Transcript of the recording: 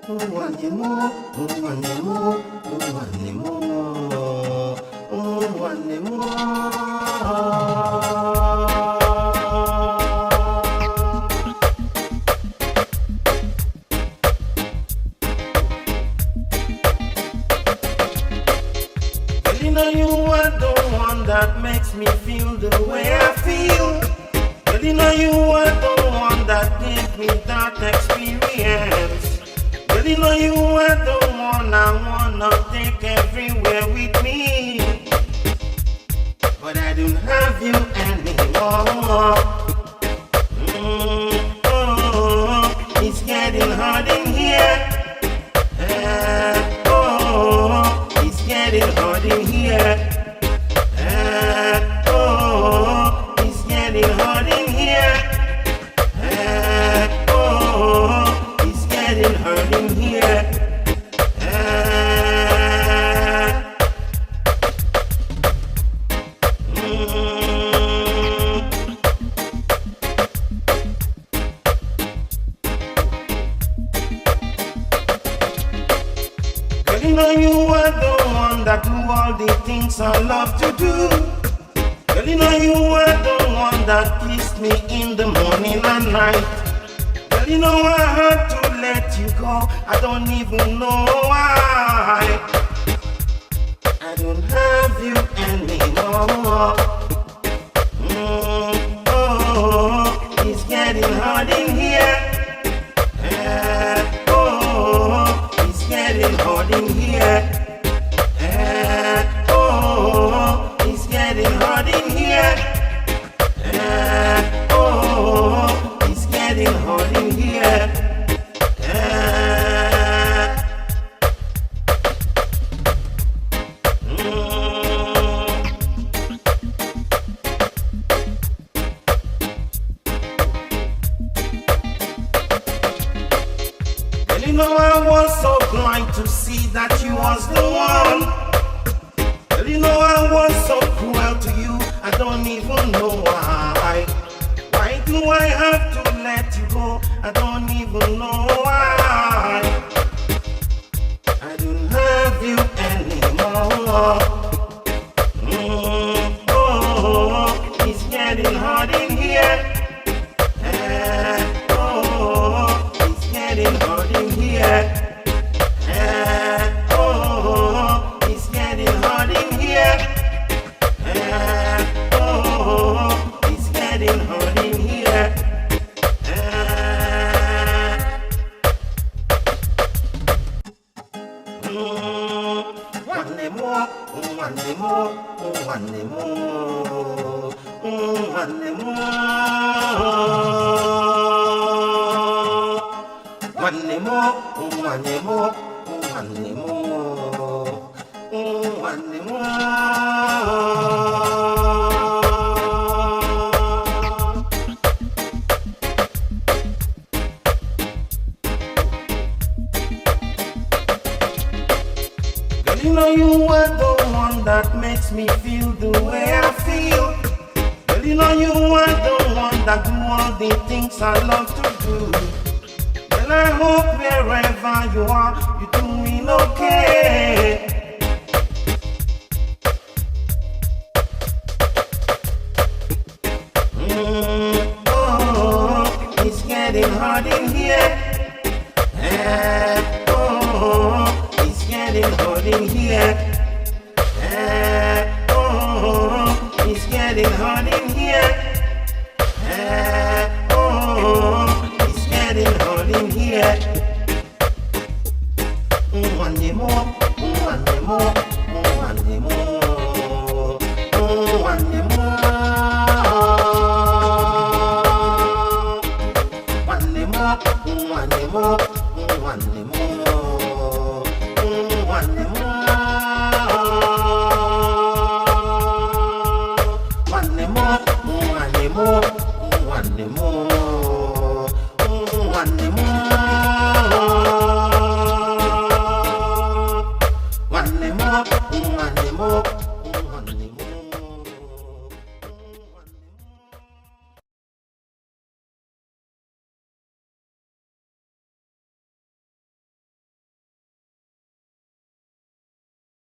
Nwanne mo, nwanne mo, nwanne mo, nwanne mo. Well, you know you are the one that makes me feel the way I feel. Well, you know you are the one that gave me that experience. Well, you know you are the one I wanna take everywhere with me. But I don't have you anymore. It's getting hard in here. It's getting hard in here. It's getting hard in here. It's getting hard in here. Girl, you know you are the one that do all the things I love to do. Girl, you know you are the one that kiss me in the morning and night. Girl, you know I had to let you go. I don't even know why. I don't have you anymore. It's getting hard in here. It's getting hard in here. It's getting hard in here. It's getting hard in here. Well, you know I was so blind to see that you was the one. Well, you know I was so cruel to you, I don't even know why. Why do I have to let you go? I don't even know why. I don't have you anymore. It's getting hard in here. It's getting hard in here. It's getting hard in here. It's getting hard in here. Nwanne mo, nwanne mo, nwanne mo, nwanne mo. Nwanne mo, nwanne mo, nwanne mo, nwanne mo. Girl, you know you are the one that makes me feel the way I feel. Girl, you know you are the one that do all the things I love to do. Well, I hope wherever you are, you're doing okay. It's getting hard in here. It's getting hard in here. It's getting hard in here. It's getting hard in here. Nwanne mo, nwanne mo, nwanne mo, nwanne mo. Nwanne mo, nwanne mo, nwanne mo.